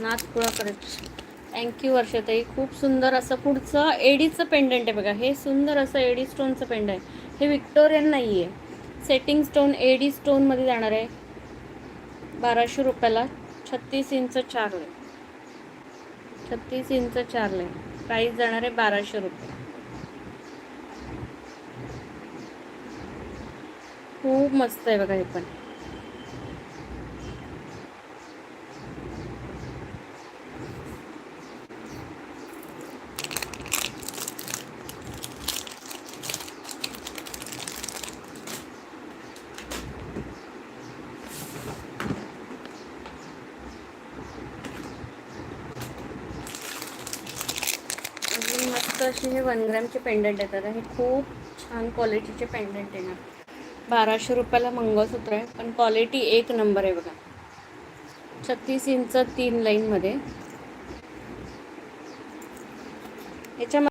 नाथपुरा collection. Thank you वर्षाताई. खूप सुंदर असं पुढचं एडीचं पेंडंट आहे बघा. हे सुंदर असं एडी स्टोनचं पेंडंट आहे. हे विक्टोरियन नाही आहे, सेटिंग स्टोन एडी स्टोनमध्ये जाणार आहे. 1200 रुपयाला. 36 inch 4 line. 36 inch 4 line. Price जाणार आहे 1200 रुपये. खूप मस्त आहे बघा हे पण. अजून मस्त असे हे 1 ग्रॅमचे पेंडंट येतात. हे खूप छान क्वालिटीचे पेंडंट येणार. 1200 रुपयाला मंगळसूत्र आहे, पण क्वालिटी एक नंबर आहे बघा. 36 इंच 3 लाईनमध्ये. याच्या